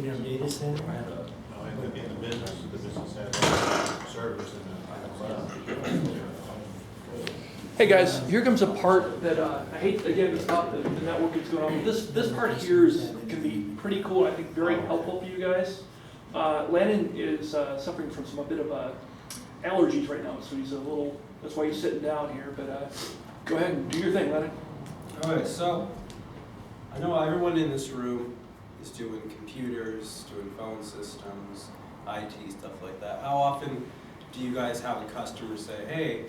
in your data center? No, in the business has servers in the. Hey guys, here comes a part that I hate, again, it's not the network that's going on. This part here can be pretty cool, I think very helpful for you guys. Landon is suffering from a bit of allergies right now, so he's a little, that's why he's sitting down here, but go ahead and do your thing, Landon. All right, so I know everyone in this room is doing computers, doing phone systems, IT, stuff like that. How often do you guys have a customer say, hey,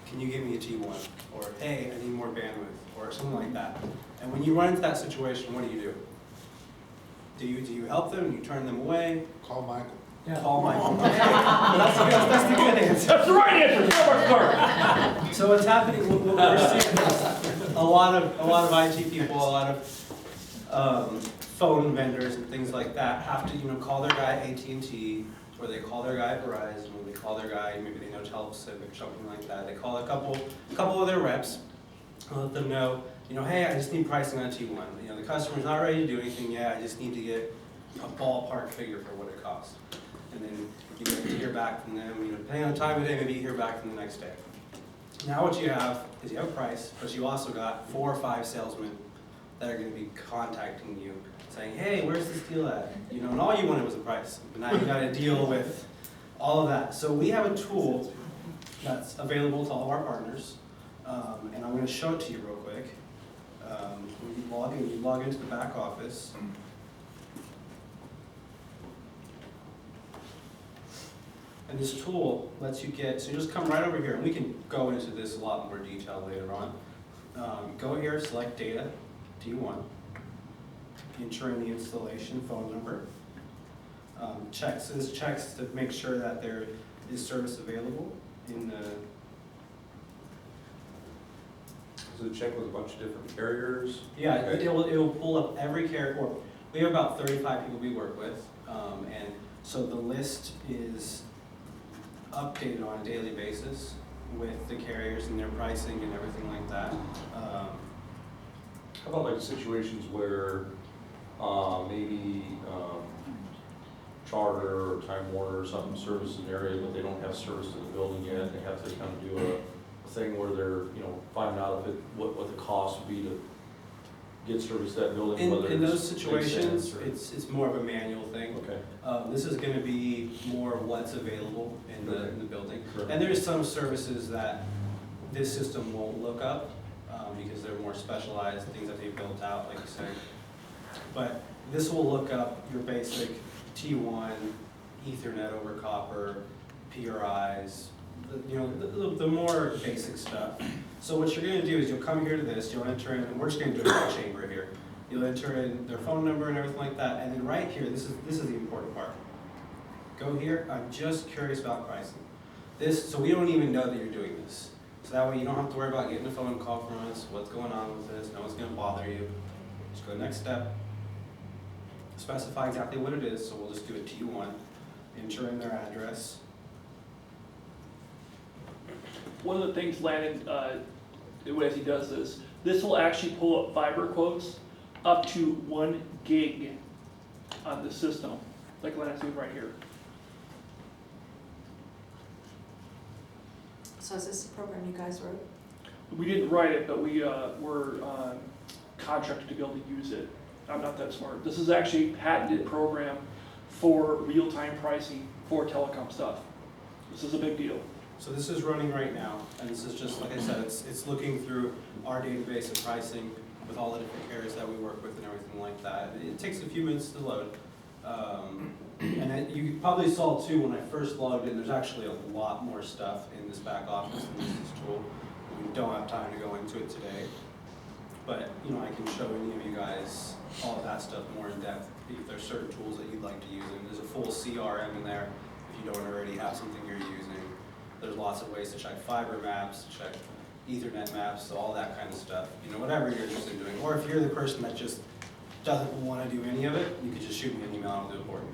can you give me a T1? Or, hey, I need more bandwidth, or something like that. And when you run into that situation, what do? Do you help them? Do you turn them away? Call Michael. Yeah. Call Michael. Okay. That's the good answer. That's the right answer, Start. So what's happening, what we're seeing is a lot of IT people, a lot of phone vendors and things like that have to call their guy at AT&T, or they call their guy at Verizon, or they call their guy, maybe they know Telepacific or something like that. They call a couple of their reps, let them know, hey, I just need pricing on T1. The customer's not ready to do anything yet. I just need to get a ballpark figure for what it costs. And then you get to hear back from them. Depending on the time of day, maybe you hear back from the next day. Now what you have is you have a price, but you also got 4 or 5 salesmen that are going to be contacting you, saying, hey, where's this deal at? And all you wanted was a price. But now you got to deal with all of that. So we have a tool that's available to all of our partners, and I'm going to show it to you real quick. When you log into the back office. And this tool lets you so you just come right over here, and we can go into this a lot more detail later on. Go here, select data, T1, enter in the installation phone number. This checks to make sure that there is service available in the. Does it check with a bunch of different carriers? Yeah, Okay. it'll pull up every carrier. We have about 35 people we work with, and so the list is updated on a daily basis with the carriers and their pricing and everything like that. How about like situations where maybe Charter or Time Warner or something services an area, but they don't have service to the building yet. They have to kind of do a thing where they're finding out what the cost would be to get service to that building. In those situations, it's more of a manual thing. Okay. This is going to be more of what's available in the building. Sure. And there's some services that this system won't look up because they're more specialized things that they've built out, like you said. But this will look up your basic T1, Ethernet over copper, PRIs, the more basic stuff. So what you're going to do is you'll come here to this, you'll enter in, and we're just going to do a chamber here. You'll enter in their phone number and everything like that, and then right here, this is the important part. Go here, I'm just curious about pricing. So we don't even know that you're doing this. So that way you don't have to worry about getting a phone call from us, what's going on with this, no one's going to bother you. Just go to the next step, specify exactly what it is, so we'll just do a T1, enter in their address. One of the things Landon, as he does this will actually pull up fiber quotes up to 1 gig on the system, like Landon's doing right here. So is this the program you guys wrote? We didn't write it, but we were contracted to be able to use it. I'm not that smart. This is actually a patented program for real-time pricing for telecom stuff. This is a big deal. So this is running right now, and this is just, like I said, it's looking through our database of pricing with all the different carriers that we work with and everything like that. It takes a few minutes to load. And you probably saw too when I first logged in, there's actually a lot more stuff in this back office than this tool. We don't have time to go into it today. But I can show any of you guys all of that stuff more in depth if there's certain tools that you'd like to use. And there's a full CRM in there if you don't already have something you're using. There's lots of ways to check fiber maps, check Ethernet maps, so all that kind of stuff. Whatever you're interested in doing. Or if you're the person that just doesn't want to do any of it, you could just shoot me an email and I'll do it for you.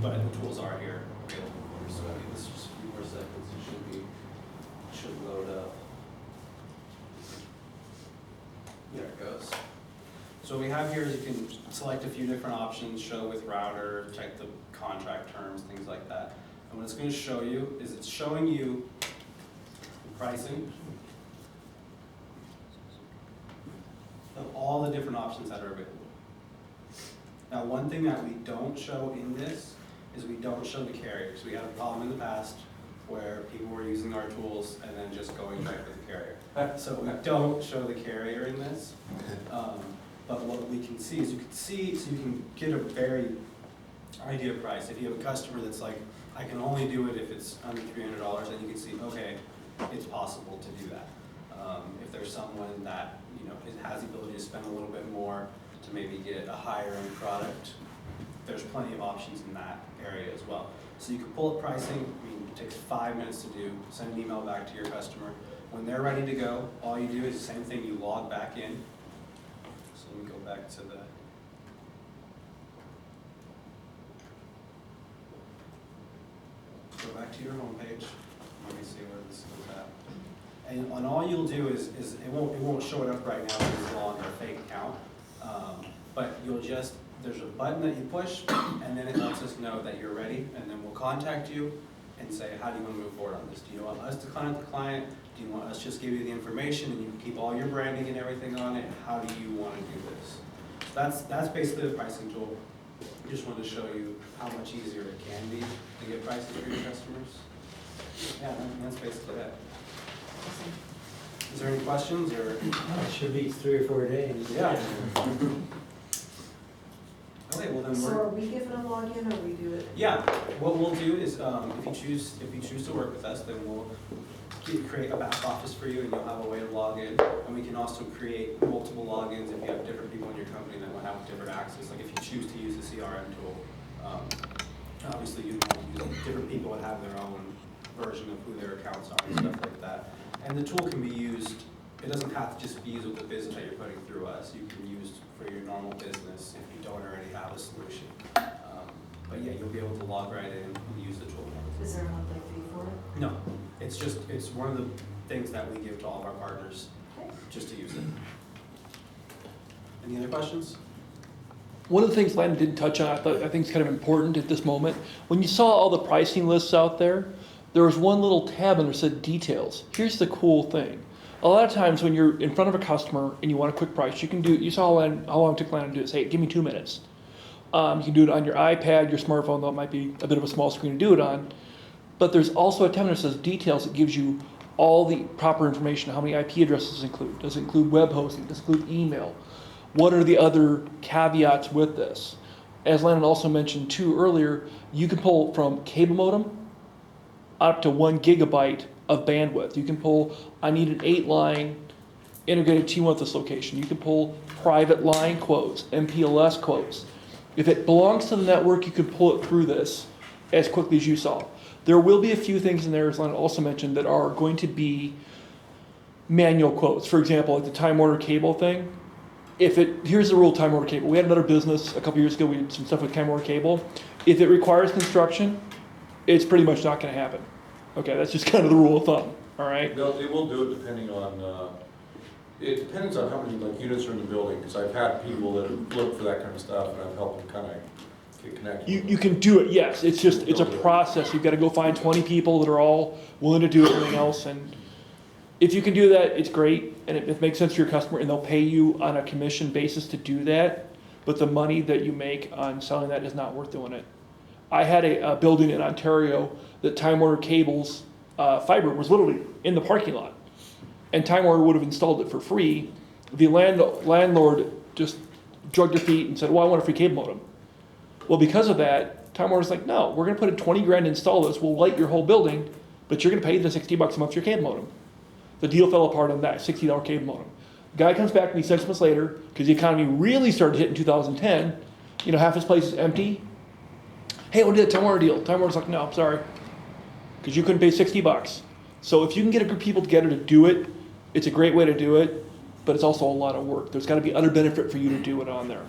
But the tools are here available for you. So I think this is just a few more seconds. It should load up. There it goes. So what we have here is you can select a few different options, show with router, check the contract terms, things like that. And what it's going to show you is it's showing you the pricing of all the different options that are available. Now, one thing that we don't show in this is we don't show the carriers. We had a problem in the past where people were using our tools and then just going direct with the carrier. So we don't show the carrier in this. But what we can see is so you can get a very idea price. If you have a customer that's like, I can only do it if it's under $300, then you can see, okay, it's possible to do that. If there's someone that has the ability to spend a little bit more to maybe get a higher end product, there's plenty of options in that area as well. So you can pull up pricing. I mean, it takes 5 minutes to do. Send an email back to your customer. When they're ready to go, all you do is the same thing. You log back in. So let me go back to the. Go back to your home page. Let me see where this is at. And all you'll do is it won't show it up right now because it's on a fake account. But there's a button that you push, and then it lets us know that you're ready, and then we'll contact you and say, how do you want to move forward on this? Do you want us to contact the client? Do you want us to just give you the information and you can keep all your branding and everything on it? How do you want to do this? So that's basically the pricing tool. Just wanted to show you how much easier it can be to get prices for your customers. Yeah, that's basically it. Is there any questions or? It should be 3 or 4 days. Yeah. Okay, well then So we're. are we giving a login or we do it? Yeah, what we'll do is if you choose to work with us, then we'll create a back office for you, and you'll have a way to log in. And we can also create multiple logins if you have different people in your company that will have different access. Like if you choose to use the CRM tool, obviously you want to use different people that have their own version of who their accounts are and stuff like that. And the tool can be used. It doesn't have to just be used with the business that you're putting through us. You can use for your normal business if you don't already have a solution. But yeah, you'll be able to log right in and use the tool. Is there a monthly fee for it? No, it's one of the things that we give to all of our partners, just to use it. Any other questions? One of the things Landon didn't touch on, I think is kind of important at this moment. When you saw all the pricing lists out there, there was one little tab and there said details. Here's the cool thing. A lot of times when you're in front of a customer and you want a quick price, you saw how long it took Landon to do this. Hey, give me 2 minutes. You can do it on your iPad, your smartphone, though it might be a bit of a small screen to do it on. But there's also a tab that says details that gives you all the proper information. How many IP addresses include? Does it include web hosting? Does it include email? What are the other caveats with this? As Landon also mentioned too earlier, you can pull from cable modem up to 1 gigabyte of bandwidth. You can pull, I need an 8-line integrated T1 with this location. You can pull private line quotes, MPLS quotes. If it belongs to the network, you can pull it through this as quickly as you saw. There will be a few things in there, as Landon also mentioned, that are going to be manual quotes. For example, like the time order cable thing. Here's the rule of time order cable. We had another business a couple years ago, we did some stuff with time order cable. If it requires construction, it's pretty much not gonna happen. Okay, that's just kind of the rule of thumb, all right? They will do it depending on, it depends on how many units are in the building, because I've had people that have looked for that kind of stuff, and I've helped them kind of get connected. You can do it, yes. It's a process. You've got to go find 20 people that are all willing to do everything else. And if you can do that, it's great, and it makes sense to your customer, and they'll pay you on a commission basis to do that. But the money that you make on selling that is not worth doing it. I had a building in Ontario that Time Warner Cables fiber was literally in the parking lot, and Time Warner would have installed it for free. The landlord just drugged their feet and said, "Well, I want a free cable modem." Well, because of that, Time Warner's like, "No, we're going to put in 20 grand to install this. We'll light your whole building, but you're going to pay the $60 a month for your cable modem." The deal fell apart on that $60 cable modem. Guy comes back to me 6 months later because the economy really started hitting 2010. Half his place is empty. "Hey, we'll do that Time Warner deal." Time Warner's like, "No, I'm sorry," because you couldn't pay $60. So if you can get a group of people together to do it, it's a great way to do it, but it's also a lot of work. There's got to be other benefit for you to do it on there.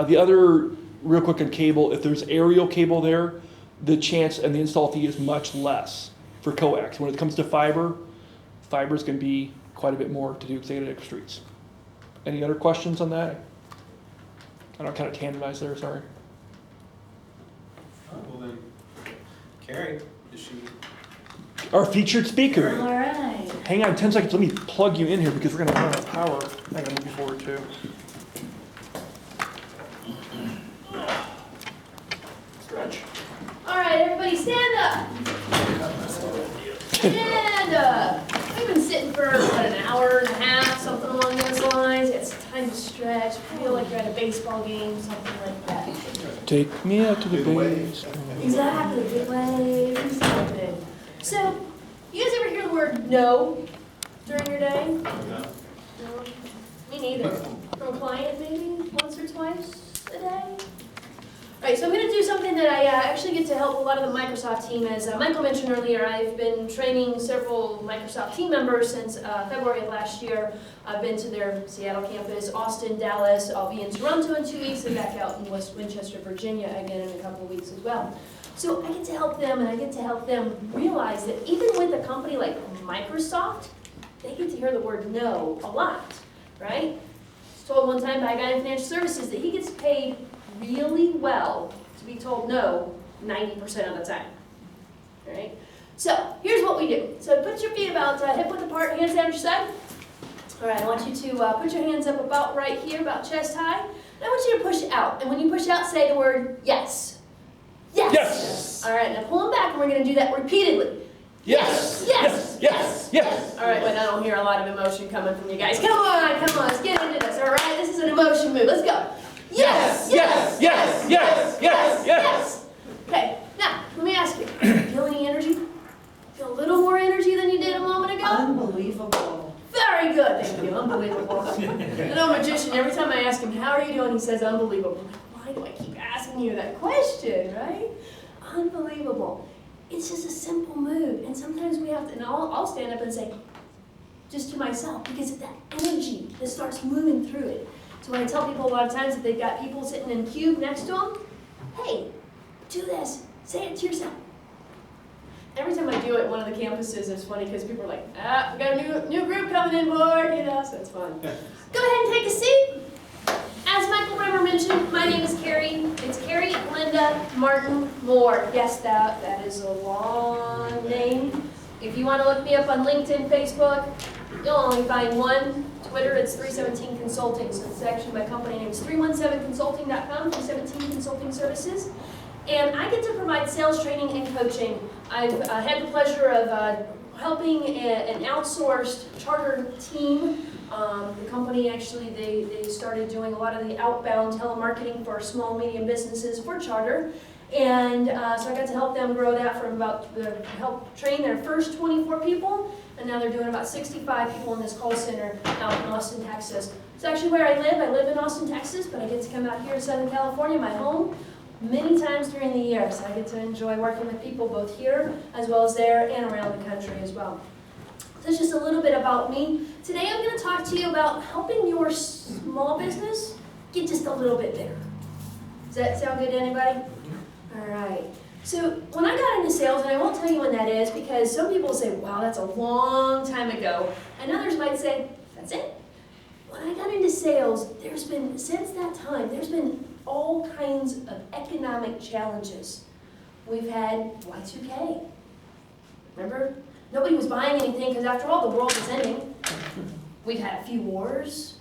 The other, real quick on cable, if there's aerial cable there, the chance and the install fee is much less for coax. When it comes to fiber is going to be quite a bit more to do because they get extra streets. Any other questions on that? I know I kind of tandemized there, sorry. Oh, well then, Carrie, is she? Our featured speaker. All right. Hang on 10 seconds, let me plug you in here because we're gonna run out of power. Hang on, moving forward too. Stretch. All right, everybody stand up. Stand up. We've been sitting for about an hour and a half, something along those lines. It's time to stretch. Feel like you're at a baseball game, something like that. Take me out to the base. Exactly, good way, exactly. So, you guys ever hear the word no during your day? No. Me neither. From a client maybe once or twice a day? All right, so I'm going to do something that I actually get to help a lot of the Microsoft team. As Michael mentioned earlier, I've been training several Microsoft team members since February of last year. I've been to their Seattle campus, Austin, Dallas. I'll be in Toronto in 2 weeks and back out in West Winchester, Virginia again in a couple of weeks as well. So I get to help them, and I get to help them realize that even with a company like Microsoft, they get to hear the word no a lot, right? I was told one time by a guy in financial services that he gets paid really well to be told no 90% of the time, all right? So here's what we do. So put your feet about hip width apart, hands down your side. All right, I want you to put your hands up about right here, about chest high. And I want you to push out. And when you push out, say the word yes. Yes. Yes. All right, now pull them back, and we're going to do that repeatedly. Yes. Yes. Yes. Yes. All right, but I don't hear a lot of emotion coming from you guys. Come on, let's get into this, all right? This is an emotion move. Let's go. Yes. Yes. Yes. Yes. Yes. Yes. Okay, now, let me ask you, feel any energy? Feel a little more energy than you did a moment ago? Unbelievable. Very good, thank you, unbelievable. The little magician, every time I ask him, how are you doing, he says, unbelievable. I'm like, why do I keep asking you that question, right? Unbelievable. It's just a simple move, and sometimes we have to, and I'll stand up and say, just to myself, because of that energy that starts moving through it. So when I tell people a lot of times that they've got people sitting in a cube next to them, hey, do this, say it to yourself. Every time I do it at one of the campuses, it's funny because people are like, we got a new group coming in board, so it's fun. Go ahead and take a seat. As Michael Bremer mentioned, my name is Carrie. It's Carrie Linda Martin Moore. Yes, that is a long name. If you want to look me up on LinkedIn, Facebook, you'll only find one. Twitter, it's 317 Consulting. So it's actually my company name is 317consulting.com, 317 Consulting Services. And I get to provide sales training and coaching. I've had the pleasure of helping an outsourced charter team. The company actually, they started doing a lot of the outbound telemarketing for small, medium businesses for charter. And so I got to help them grow that from help train their first 24 people. And now they're doing about 65 people in this call center out in Austin, Texas. It's actually where I live. I live in Austin, Texas, but I get to come out here to Southern California, my home, many times during the year. So I get to enjoy working with people both here as well as there and around the country as well. So that's just a little bit about me. Today I'm going to talk to you about helping your small business get just a little bit bigger. Does that sound good to anybody? All right. So when I got into sales, and I won't tell you when that is because some people say, wow, that's a long time ago. And others might say, that's it. When I got into sales, since that time, there's been all kinds of economic challenges. We've had Y2K. Remember? Nobody was buying anything because after all, the world was ending. We've had a few wars.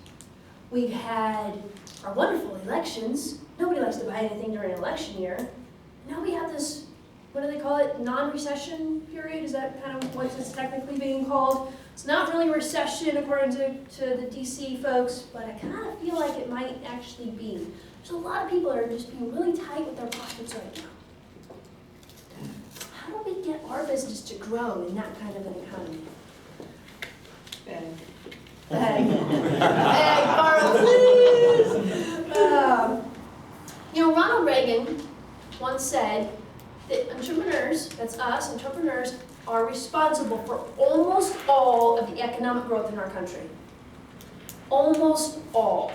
We've had our wonderful elections. Nobody likes to buy anything during an election year. Now we have this, what do they call it, non-recession period? Is that kind of what it's technically being called? It's not really recession according to the DC folks, but I kind of feel like it might actually be. There's a lot of people that are just being really tight with their pockets right now. How do we get our business to grow in that kind of an economy? Hey, Carl, please! Ronald Reagan once said that entrepreneurs, that's us, entrepreneurs, are responsible for almost all of the economic growth in our country. Almost all.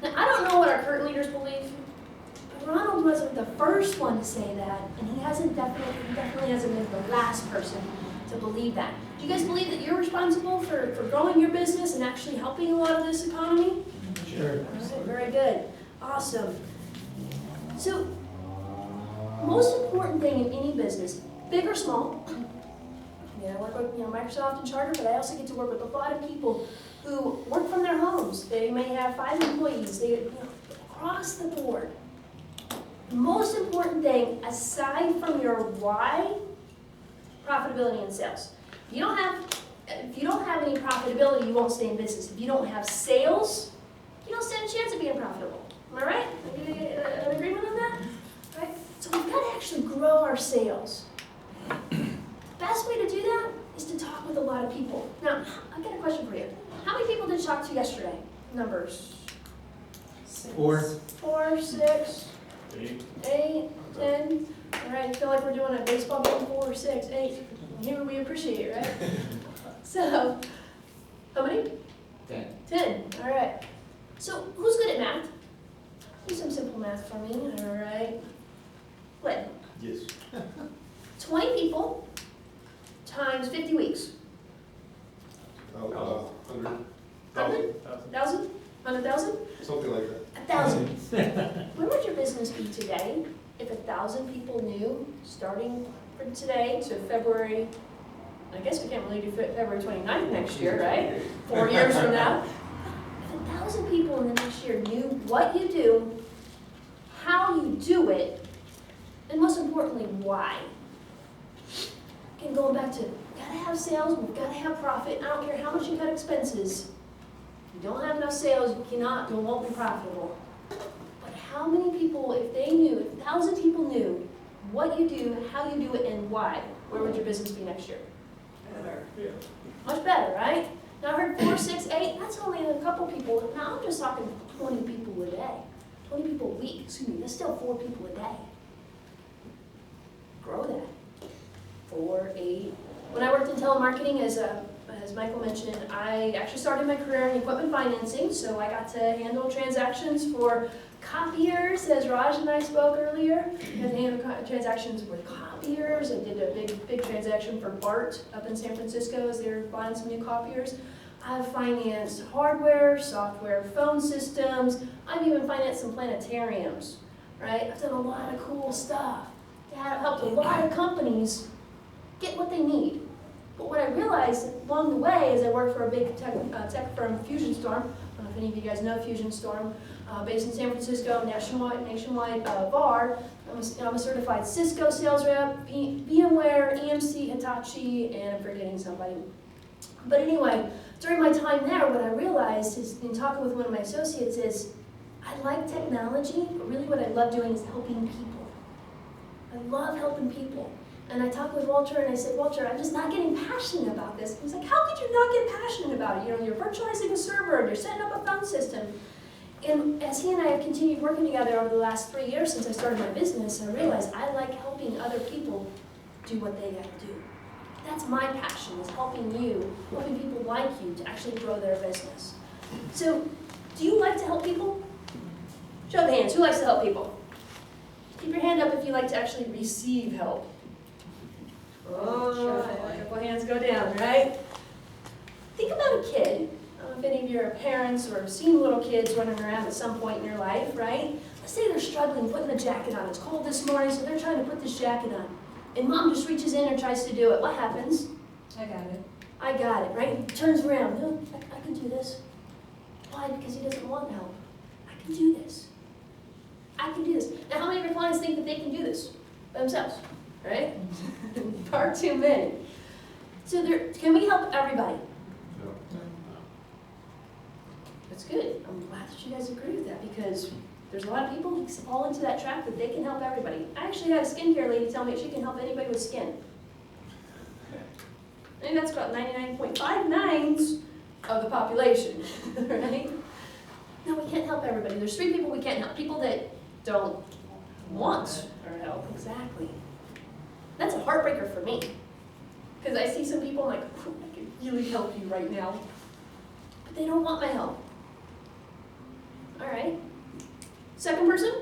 Now, I don't know what our current leaders believe, but Ronald wasn't the first one to say that, and he definitely hasn't been the last person to believe that. Do you guys believe that you're responsible for growing your business and actually helping a lot of this economy? Sure. All right, very good. Awesome. So, most important thing in any business, big or small, I work with Microsoft and Charter, but I also get to work with a lot of people who work from their homes. They may have 5 employees, across the board. The most important thing, aside from your why, profitability and sales. If you don't have any profitability, you won't stay in business. If you don't have sales, you don't stand a chance of being profitable. Am I right? An agreement on that? Right? So we've got to actually grow our sales. Best way to do that is to talk with a lot of people. Now, I've got a question for you. How many people did you talk to yesterday? Numbers. 4. 4, 6, 8, 10. All right, I feel like we're doing a baseball game, 4, 6, 8. Here we appreciate it, right? So, how many? 10. 10, all right. So, who's good at math? Do some simple math for me, all right? Glenn, Yes. 20 people times 50 weeks. 100. 1,000? 100,000? Something like that. 1,000. Where would your business be today if 1,000 people knew, starting from today to February, I guess we can't really do February 29th next year, right? 4 years from now. If 1,000 people in the next year knew what you do, how you do it, and most importantly, why. Again, going back to, we've got to have sales, we've got to have profit. I don't care how much you cut expenses. If you don't have enough sales, you won't be profitable. But how many people, if 1,000 people knew what you do, how you do it, and why, where would your business be next year? Better. Yeah. Much better, right? Now I heard 4, 6, 8, that's only a couple people. Now I'm just talking 20 people a day. 20 people a week, excuse me, that's still 4 people a day. Grow that. 4, 8. When I worked in telemarketing, as Michael mentioned, I actually started my career in equipment financing, so I got to handle transactions for copiers, as Raj and I spoke earlier. I had to handle transactions with copiers. I did a big transaction for BART up in San Francisco as they were buying some new copiers. I've financed hardware, software, phone systems. I've even financed some planetariums, right? I've done a lot of cool stuff. I've helped a lot of companies get what they need. But what I realized along the way as I worked for a big tech firm, Fusion Storm, I don't know if any of you guys know Fusion Storm, based in San Francisco, nationwide VAR. I'm a certified Cisco sales rep, VMware, EMC, Hitachi, and I'm forgetting somebody. But anyway, during my time there, what I realized is, in talking with one of my associates, is I like technology, but really what I love doing is helping people. I love helping people. And I talked with Walter and I said, Walter, I'm just not getting passionate about this. He's like, how could you not get passionate about it? You're virtualizing a server and you're setting up a phone system. And as he and I have continued working together over the last 3 years since I started my business, I realized I like helping other people do what they got to do. That's my passion, is helping you, helping people like you to actually grow their business. So, do you like to help people? Show of hands, who likes to help people? Keep your hand up if you like to actually receive help. Oh, a couple hands go down, right? Think about a kid. I don't know if any of you are parents or have seen little kids running around at some point in your life, right? Let's say they're struggling putting a jacket on. It's cold this morning, so they're trying to put this jacket on. And mom just reaches in and tries to do it. What happens? I got it. I got it, right? He turns around. No, I can do this. Why? Because he doesn't want help. I can do this. I can do this. Now, how many of your clients think that they can do this by themselves? Right? Far too many. So can we help everybody? That's good. I'm glad that you guys agree with that, because there's a lot of people who fall into that trap that they can help everybody. I actually had a skincare lady tell me she can help anybody with skin. I think that's about 99.59% of the population, right? No, we can't help everybody. There's 3 people we can't help. People that don't want our help. Exactly. That's a heartbreaker for me. Because I see some people like, I can really help you right now. But they don't want my help. All right. Second person?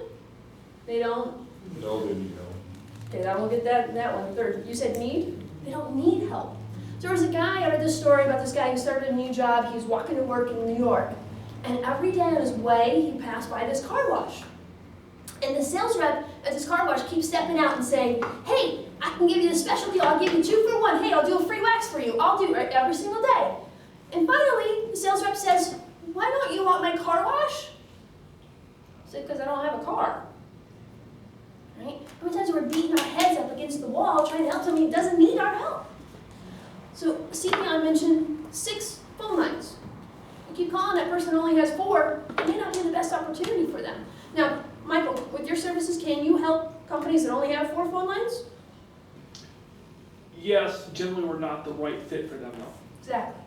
They don't? No, they need help. Okay, I will get that one. Third, you said need? They don't need help. So there was a guy, I read this story about this guy who started a new job. He was walking to work in New York. And every day on his way, he passed by this car wash. And the sales rep at this car wash keeps stepping out and saying, hey, I can give you this special deal. I'll give you 2 for 1. Hey, I'll do a free wax for you. I'll do it every single day. And finally, the sales rep says, why don't you want my car wash? I said, because I don't have a car. Right? How many times we're beating our heads up against the wall trying to help somebody who doesn't need our help? So CPI mentioned 6 phone lines. You keep calling, that person only has 4, it may not be the best opportunity for them. Now, Michael, with your services, can you help companies that only have 4 phone lines? Yes, generally we're not the right fit for them though. Exactly.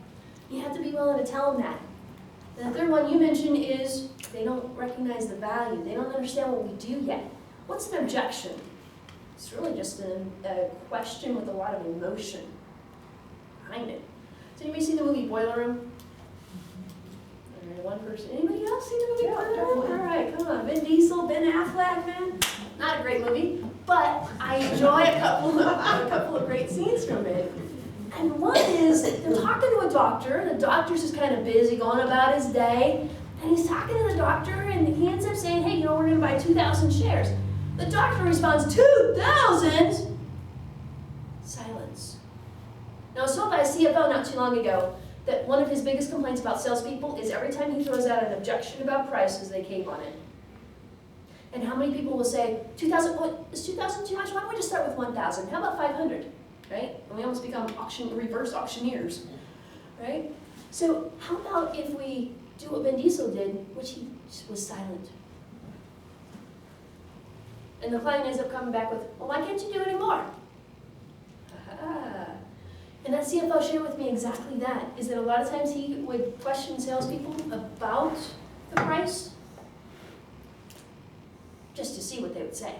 You have to be willing to tell them that. And the third one you mentioned is they don't recognize the value. They don't understand what we do yet. What's an objection? It's really just a question with a lot of emotion behind it. Has anybody seen the movie Boiler Room? Okay, one person. Anybody else seen the movie Boiler Room? All right, come on. Vin Diesel, Ben Affleck, man. Not a great movie, but I enjoy a couple of great scenes from it. And one is they're talking to a doctor. The doctor's just kind of busy going about his day. And he's talking to the doctor, and he ends up saying, hey, we're going to buy 2,000 shares. The doctor responds, 2,000? Silence. Now, I was told by a CFO not too long ago that one of his biggest complaints about salespeople is every time he throws out an objection about prices, they cave on it. And how many people will say, 2,000, what, is 2,000 too much? Why don't we just start with 1,000? How about 500? Right? And we almost become reverse auctioneers, right? So how about if we do what Vin Diesel did, which he just was silent? And the client ends up coming back with, well, why can't you do any more? Aha. And that CFO shared with me exactly that, is that a lot of times he would question salespeople about the price just to see what they would say.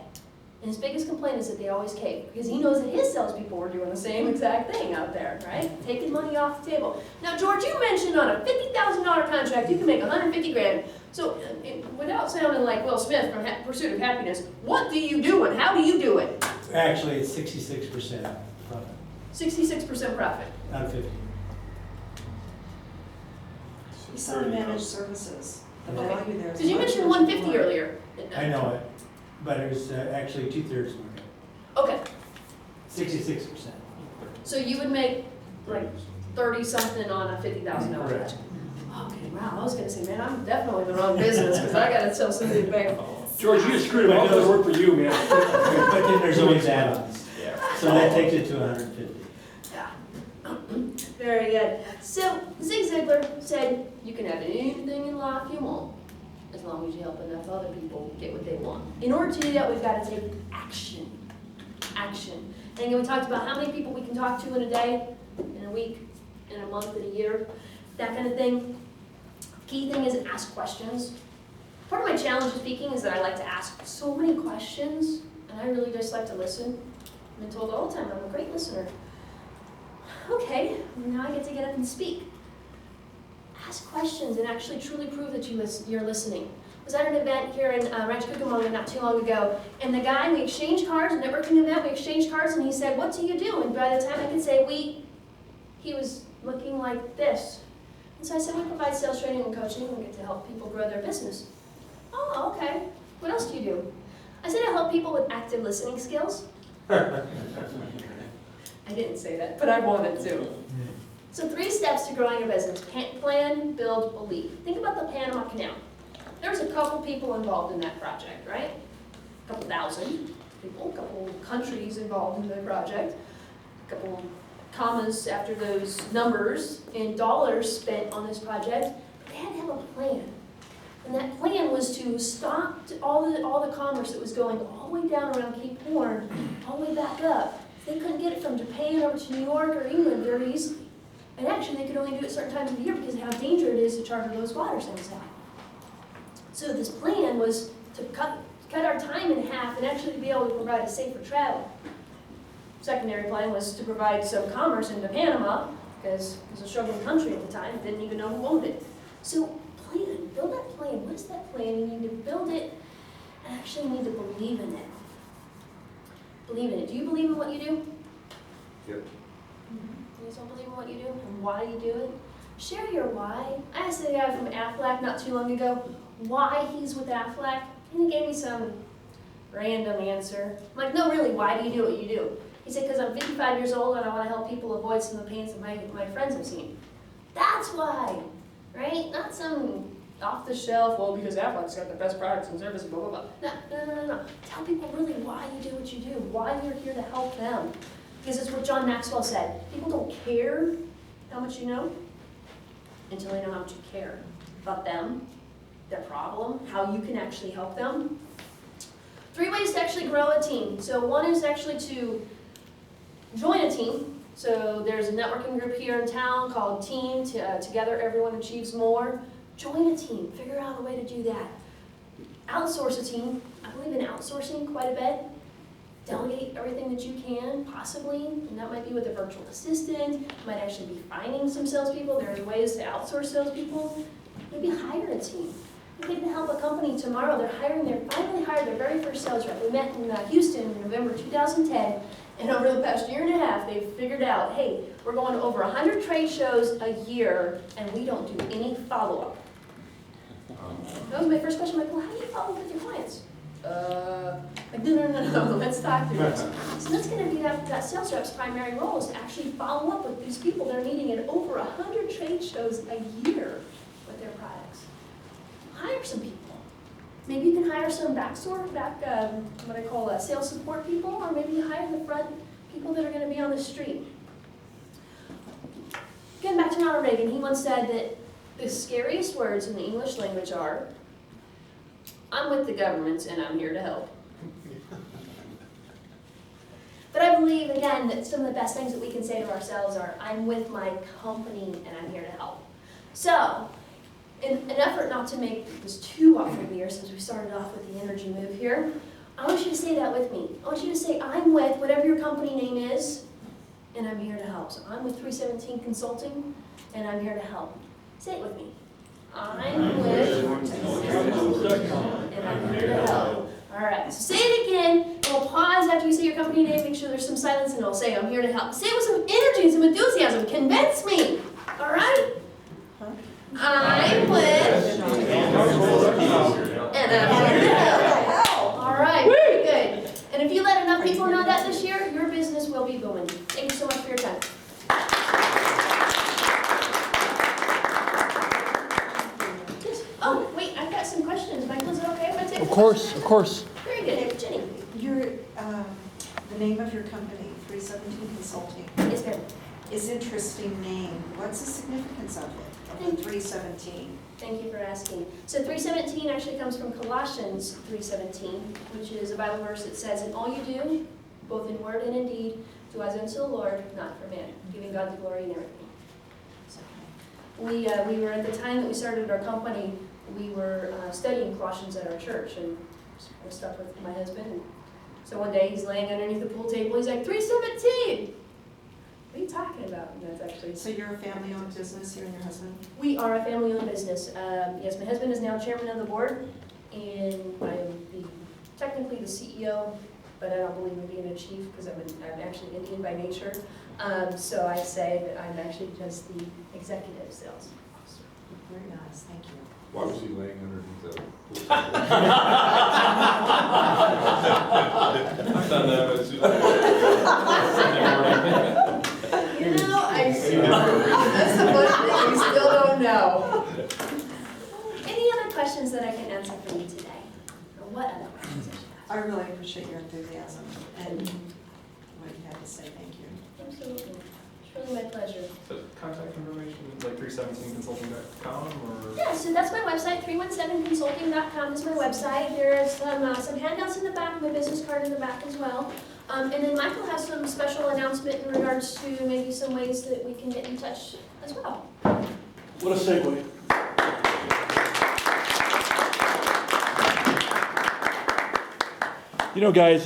And his biggest complaint is that they always cave, because he knows that his salespeople were doing the same exact thing out there, right? Taking money off the table. Now, George, you mentioned on a $50,000 contract, you can make 150 grand. So, without sounding like Will Smith from Pursuit of Happiness, what do you do and how do you do it? Actually, it's 66% profit 66% profit. out of 50. We sell managed services. The Okay. value there is. Because you much, mentioned much 150 more. earlier. I know it, but it was actually 2/3 market, Okay, 66%. so you would make like 30-something on a $50,000 Correct. project. Okay, wow, I was gonna say, man, I'm definitely in the wrong business, because I gotta tell somebody to pay. George, you just screwed it all the work for you, man. But then there's always add-ons, so that takes it to 150. Yeah. Very good. So Zig Ziglar said, you can have anything in life you want, as long as you help enough other people get what they want. In order to do that, we've got to take action. Action. And again, we talked about how many people we can talk to in a day, in a week, in a month, in a year, that kind of thing. Key thing is ask questions. Part of my challenge with speaking is that I like to ask so many questions, and I really just like to listen. I've been told all the time I'm a great listener. Okay, now I get to get up and speak. Ask questions and actually truly prove that you're listening. I was at an event here in Rancho Cucamonga not too long ago, and the guy, we exchanged cards, a networking event, we exchanged cards, and he said, what do you do? And by the time I could say he was looking like this. And so I said, we provide sales training and coaching, and we get to help people grow their business. Oh, okay. What else do you do? I said I help people with active listening skills. I didn't say that, but I wanted to. So 3 steps to growing a business. Plan, build, believe. Think about the Panama Canal. There's a couple people involved in that project, right? A couple thousand people, a couple countries involved in the project, a couple commas after those numbers and dollars spent on this project. But they had to have a plan. And that plan was to stop all the commerce that was going all the way down around Cape Horn, all the way back up. They couldn't get it from Japan over to New York or England very easily. And actually, they could only do it certain times of the year because of how dangerous it is to charter those waters outside. So this plan was to cut our time in half and actually be able to provide a safer travel. Secondary plan was to provide some commerce into Panama, because it was a struggling country at the time, didn't even know who owned it. So plan, build that plan. What is that plan? You need to build it and actually need to believe in it. Believe in it. Do you believe in what you do? Yep. You guys don't believe in what you do and why you do it? Share your why. I asked a guy from Aflac not too long ago why he's with Aflac, and he gave me some random answer. I'm like, no, really, why do you do what you do? He said, because I'm 55 years old and I want to help people avoid some of the pains that my friends have seen. That's why, right? Not some off the shelf, well, because Aflac's got the best products and services, blah, blah, blah. No. Tell people really why you do what you do, why you're here to help them. Because it's what John Maxwell said. People don't care how much you know until they know how much you care about them, their problem, how you can actually help them. 3 ways to actually grow a team. So one is actually to join a team. So there's a networking group here in town called Team, Together Everyone Achieves More. Join a team, figure out a way to do that. Outsource a team. I believe in outsourcing quite a bit. Delegate everything that you can, possibly, and that might be with a virtual assistant, you might actually be finding some salespeople. There's ways to outsource salespeople. Maybe hire a team. You can help a company tomorrow. They finally hired their very first sales rep. We met in Houston in November 2010, and over the past year and a half, they've figured out, hey, we're going to over 100 trade shows a year, and we don't do any follow-up. That was my first question. I'm like, well, how do you follow up with your clients? Like, no, let's talk through this. So that's going to be that sales rep's primary role is to actually follow up with these people they're meeting at over 100 trade shows a year with their products. Hire some people. Maybe you can hire some what I call sales support people, or maybe you hire the front people that are going to be on the street. Getting back to Ronald Reagan, he once said that the scariest words in the English language are, I'm with the government and I'm here to help. But I believe, again, that some of the best things that we can say to ourselves are, I'm with my company and I'm here to help. So, in an effort not to make this too awful weird, since we started off with the energy move here, I want you to say that with me. I want you to say, I'm with whatever your company name is, and I'm here to help. So I'm with 317 Consulting, and I'm here to help. Say it with me. I'm with, and I'm here to help. All right, so say it again, and we'll pause after you say your company name, make sure there's some silence, and we'll say, I'm here to help. Say it with some energy and some enthusiasm. Convince me. All right? I'm with, and I'm here to help. All right, very good. And if you let enough people know that this year, your business will be booming. Thank you so much for your time. Oh, wait, I've got some questions. Michael, is it okay if I take Of course, of course. Very good. Jenny. The name of your company, 317 Consulting, Yes, ma'am. is interesting name. What's the significance of it, of the 317? Thank you for asking. So 317 actually comes from Colossians 3:17, which is a Bible verse that says, in all you do, both in word and in deed, do as unto the Lord, not for man, giving God the glory in everything. So, we were at the time that we started our company, we were studying Colossians at our church, and I was stuck with my husband. And so one day he's laying underneath the pool table, he's like, 317! What are you talking about? And that's actually. So you're a family-owned business, you and your husband? We are a family-owned business. Yes, my husband is now chairman of the board, and I am technically the CEO, but I don't believe in being a chief because I'm actually Indian by nature. So I say that I'm actually just the executive sales officer. Very nice, thank you. Why was he laying underneath the pool I've done that, but You know, that's the one thing we still don't know. Any other questions that I can answer for you today? Or what other questions I should ask? I really appreciate your enthusiasm and what you had to say, thank you. Absolutely. It's really my pleasure. Contact information, like 317consulting.com or? Yeah, so that's my website, 317consulting.com is my website. There's some handouts in the back, my business card in the back as well. And then Michael has some special announcement in regards to maybe some ways that we can get in touch as well. What a segue. You know, guys,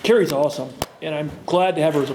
Carrie's awesome, and I'm glad to have her as a